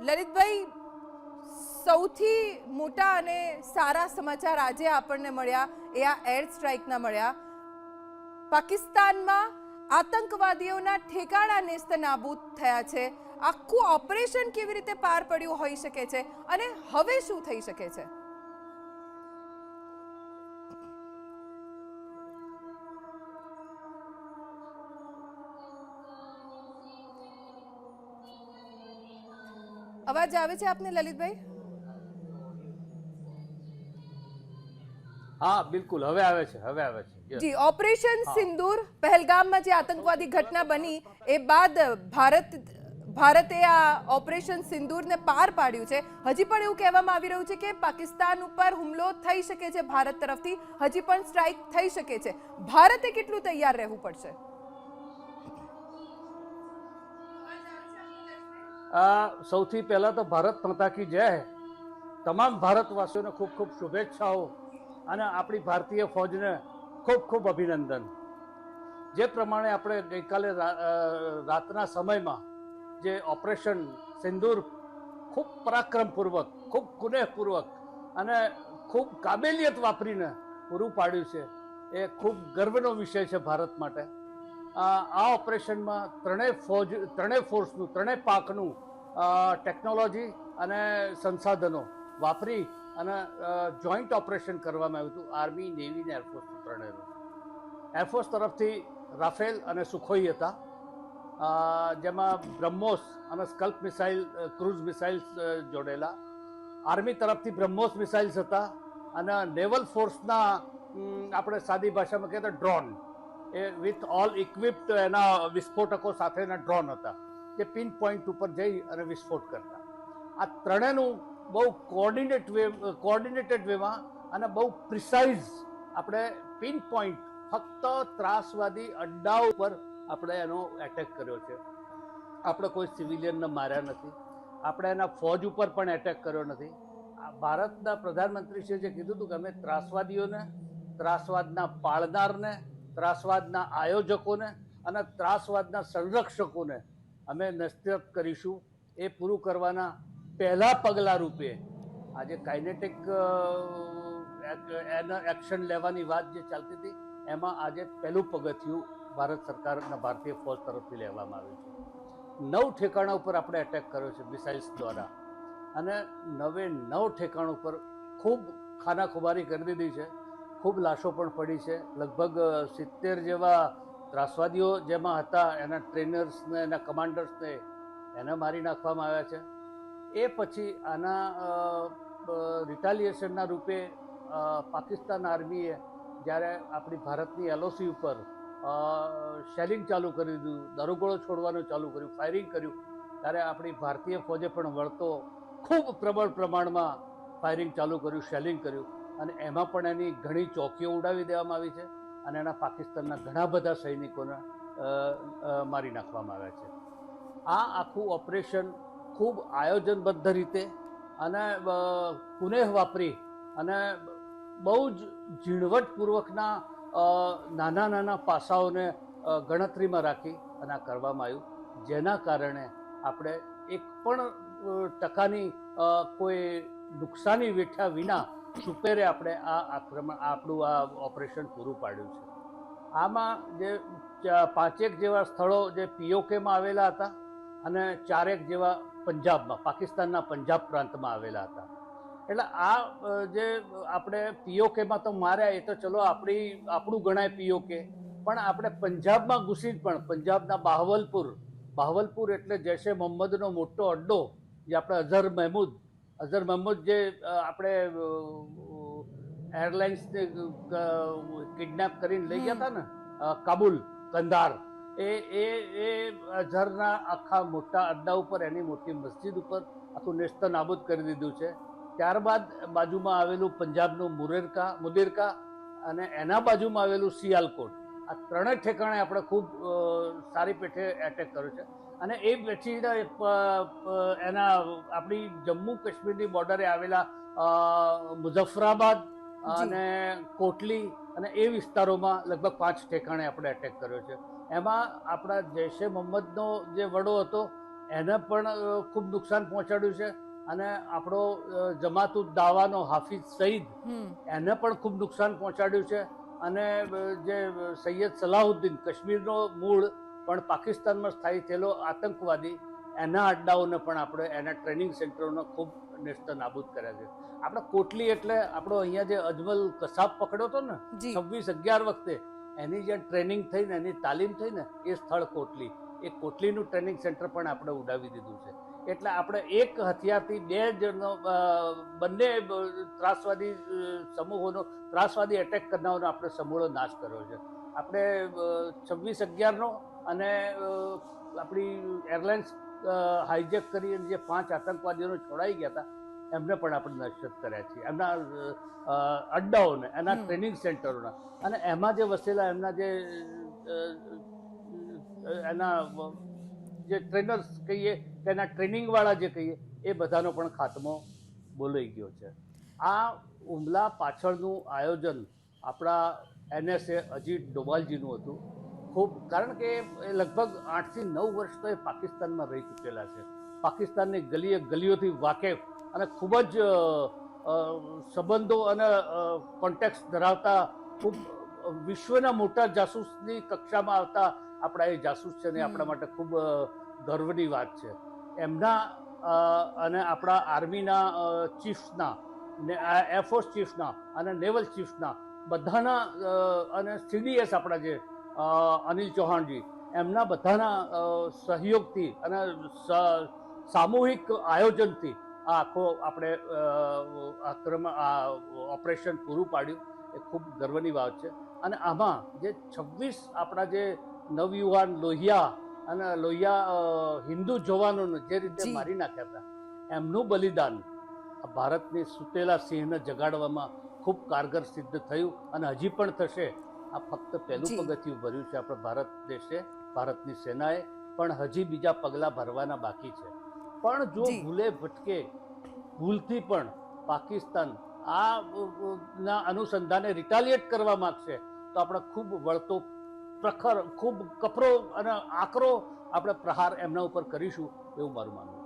લલિતભાઈ, સૌથી મોટા અને સારા સમાચાર આજે આપણને મળ્યા એ આ એર સ્ટ્રાઇકના મળ્યા. પાકિસ્તાનમાં આતંકવાદીઓના ઠેકાણા નેસ્ત નાબૂદ થયા છે. આખું ઓપરેશન કેવી રીતે પાર પડ્યું હોઈ શકે છે અને હવે શું થઈ શકે છે? અવાજ આવે છે આપને લલિતભાઈ? હા બિલકુલ, હવે આવે છે. જી, ઓપરેશન સિંદૂર, પહેલગામમાં જે આતંકવાદી ઘટના બની એ બાદ ભારતે આ ઓપરેશન સિંદૂરને પાર પાડ્યું છે. હજી પણ એવું કહેવામાં આવી રહ્યું છે કે પાકિસ્તાન ઉપર હુમલો થઈ શકે છે ભારત તરફથી, હજી પણ સ્ટ્રાઇક થઈ શકે છે. ભારતે કેટલું તૈયાર રહેવું પડશે? સૌથી પહેલા તો ભારત માતા કી જય. તમામ ભારતવાસીઓને ખૂબ ખૂબ શુભેચ્છાઓ અને આપણી ભારતીય ફૌજને ખૂબ ખૂબ અભિનંદન. જે પ્રમાણે આપણે ગઈકાલે રાતના સમયમાં જે ઓપરેશન સિંદૂર ખૂબ પરાક્રમપૂર્વક, ખૂબ કુનેહપૂર્વક અને ખૂબ કાબેલિયત વાપરીને પૂરું પાડ્યું છે, એ ખૂબ ગર્વનો વિષય છે ભારત માટે. આ ઓપરેશનમાં ત્રણેય ફોર્સનું, ત્રણેય પાકનું ટેકનોલોજી અને સંસાધનો વાપરી અને જોઈન્ટ ઓપરેશન કરવામાં આવ્યું હતું. આર્મી, નેવી અને એરફોર્સનું ત્રણેયનું. એરફોર્સ તરફથી રાફેલ અને સુખોઈ હતા, જેમાં બ્રહ્મોસ અને સ્કલ્પ મિસાઇલ, ક્રૂઝ મિસાઇલ્સ જોડેલા. આર્મી તરફથી બ્રહ્મોસ મિસાઇલ્સ હતા અને નેવલ ફોર્સના આપણે સાદી ભાષામાં કહીએ તો drone, A with all equipped એના વિસ્ફોટકો સાથેના ડ્રોન હતા, જે પિન પોઈન્ટ ઉપર જઈ અને વિસ્ફોટ કરતા. આ ત્રણેયનું બહુ કોઓર્ડિનેટેડ વેમાં અને બહુ પ્રિસાઇઝ આપણે પિન પોઈન્ટ, ફક્ત ત્રાસવાદી અડ્ડાઓ ઉપર આપણે એનો એટેક કર્યો છે. આપણે કોઈ સિવિલિયનને માર્યા નથી, આપણે એના ફૌજ ઉપર પણ એટેક કર્યો નથી. ભારતના પ્રધાનમંત્રીશ્રીએ જે કીધું હતું કે અમે ત્રાસવાદીઓને, ત્રાસવાદના પાળનારને, ત્રાસવાદના આયોજકોને અને ત્રાસવાદના સંરક્ષકોને અમે નસ્યત કરીશું, એ પૂરું કરવાના પહેલા પગલા રૂપે આજે કાઇનેટિક એક્શન લેવાની વાત જે ચાલતી હતી, એમાં આજે પહેલું પગથિયું ભારત સરકારના, ભારતીય ફૌજ તરફથી લેવામાં આવ્યું છે. 9 ઠેકાણા ઉપર આપણે એટેક કર્યો છે મિસાઇલ્સ દ્વારા, અને 9 ઠેકાણા ઉપર ખૂબ ખાનાખુબારી કરી દીધી છે. ખૂબ લાશો પણ પડી છે. લગભગ 70 જેવા ત્રાસવાદીઓ જેમાં હતા, એના ટ્રેનર્સને, એના કમાન્ડર્સને એને મારી નાખવામાં આવ્યા છે. એ પછી આના રિટાલિએશનના રૂપે પાકિસ્તાન આર્મીએ જ્યારે આપણી ભારતની એલઓસી ઉપર શેલિંગ ચાલુ કરી દીધું, દારૂગોળો છોડવાનું ચાલુ કર્યું, ફાયરિંગ કર્યું, ત્યારે આપણી ભારતીય ફૌજે પણ વળતો ખૂબ પ્રબળ પ્રમાણમાં ફાયરિંગ ચાલુ કર્યું, શેલિંગ કર્યું, અને એમાં પણ એની ઘણી ચોકીઓ ઉડાવી દેવામાં આવી છે અને એના પાકિસ્તાનના ઘણા બધા સૈનિકોને મારી નાખવામાં આવ્યા છે. આ આખું ઓપરેશન ખૂબ આયોજનબદ્ધ રીતે અને કુનેહ વાપરી અને બહુ જ ઝીણવટપૂર્વકના નાના નાના પાસાઓને ગણતરીમાં રાખી અને આ કરવામાં આવ્યું, જેના કારણે આપણે એક પણ ટકાની કોઈ નુકસાની વેઠ્યા વિના સુપેરે આપણે આપણું આ ઓપરેશન પૂરું પાડ્યું છે. આમાં જે 5 જેવા સ્થળો જે પીઓકેમાં આવેલા હતા અને 4 જેવા પંજાબમાં, પાકિસ્તાનના પંજાબ પ્રાંતમાં આવેલા હતા. એટલે આ જે આપણે પીઓકેમાં તો માર્યા, એ તો ચલો આપણું ગણાય પીઓકે, પણ આપણે પંજાબમાં ઘૂસી પણ પંજાબના બાહવલપુર એટલે જૈશે મોહમ્મદનો મોટો અડ્ડો, જે આપણે અઝહર મહમૂદ જે આપણે એરલાઇન્સને કિડનેપ કરીને લઈ ગયા હતા ને કાબુલ, કંધાર, એ અઝહરના આખા મોટા અડ્ડા ઉપર, એની મોટી મસ્જિદ ઉપર આખું નેસ્ત નાબૂદ કરી દીધું છે. ત્યારબાદ બાજુમાં આવેલું પંજાબનું મુદિરકા અને એના બાજુમાં આવેલું સિયાલકોટ, આ ત્રણેય ઠેકાણે આપણે ખૂબ સારી પેઠે એટેક કર્યો છે. અને એ પછી એના આપણી જમ્મુ કાશ્મીરની બોર્ડરે આવેલા મુઝફ્ફરાબાદ અને કોટલી અને એ વિસ્તારોમાં લગભગ 5 ઠેકાણે આપણે એટેક કર્યો છે. એમાં આપણા જૈશે મોહમ્મદનો જે વડો હતો એને પણ ખૂબ નુકસાન પહોંચાડ્યું છે. અને આપણો જમાતુદ દાવાનો હાફિઝ સઈદ એને પણ ખૂબ નુકસાન પહોંચાડ્યું છે. અને જે સૈયદ સલાહુદ્દીન કાશ્મીરનો મૂળ પણ પાકિસ્તાનમાં સ્થાયી થયેલો આતંકવાદી, એના અડ્ડાઓને પણ આપણે એના ટ્રેનિંગ સેન્ટરોને ખૂબ નેસ્ત નાબૂદ કર્યા છે. આપણે કોટલી એટલે આપણો અહીંયા જે અજમલ કસાબ પકડ્યો હતો ને જી. 26/11 વખતે, એની જે ટ્રેનિંગ થઈ ને એની તાલીમ થઈ ને એ સ્થળ કોટલી, એ કોટલીનું ટ્રેનિંગ સેન્ટર પણ આપણે ઉડાવી દીધું છે. એટલે આપણે એક હથિયારથી બે જણનો બંને ત્રાસવાદી સમૂહોનો, ત્રાસવાદી એટેક કરનારનો આપણે સમૂળો નાશ કર્યો છે. આપણે 26/11નો અને આપણી એરલાઇન્સ હાઈજેક કરી અને જે 5 આતંકવાદીઓને છોડાઈ ગયા હતા એમને પણ આપણે નષ્ટ કર્યા છે, એમના અડ્ડાઓને, એના ટ્રેનિંગ સેન્ટરોના. અને એમાં જે વસેલા એમના જે એના જે ટ્રેનર્સ કહીએ કે એના ટ્રેનિંગવાળા જે કહીએ એ બધાનો પણ ખાત્મો બોલાઈ ગયો છે. આ હુમલા પાછળનું આયોજન આપણા NSA અજીત ડોભાલજીનું હતું ખૂબ, કારણ કે એ લગભગ 8 થી 9 વર્ષ તો એ પાકિસ્તાનમાં રહી ચૂકેલા છે. પાકિસ્તાનની ગલીએ ગલીઓથી વાકેફ અને ખૂબ જ સંબંધો અને કોન્ટેક્ટ ધરાવતા, ખૂબ વિશ્વના મોટા જાસૂસની કક્ષામાં આવતા આપણા એ જાસૂસ છે ને આપણા માટે ખૂબ ગર્વની વાત છે. એમના અને આપણા આર્મીના ચીફ્સના, એરફોર્સ ચીફના અને નેવલ ચીફના બધાના અને CDS આપણા જે અનિલ ચૌહાણજી, એમના બધાના સહયોગથી અને સામૂહિક આયોજનથી આ આખો આપણે ઓપરેશન પૂરું પાડ્યું. એ ખૂબ ગર્વની વાત છે. અને આમાં જે 26 આપણા જે નવયુવાન લોહિયા હિન્દુ જવાનોને જે રીતે મારી નાખ્યા હતા, એમનું બલિદાન આ ભારતની સુતેલા સિંહને જગાડવામાં ખૂબ કારગર સિદ્ધ થયું અને હજી પણ થશે. આ ફક્ત પહેલું પગથિયું ભર્યું છે આપણા ભારત દેશે, ભારતની સેનાએ, પણ હજી બીજા પગલાં ભરવાના બાકી છે. પણ જો ભૂલે ભટકે, ભૂલથી પણ પાકિસ્તાન આ ના અનુસંધાને રિટાલિએટ કરવા માંગશે તો આપણે ખૂબ વળતો, પ્રખર, ખૂબ કપરો અને આકરો આપણે પ્રહાર એમના ઉપર કરીશું એવું મારું માનવું છે.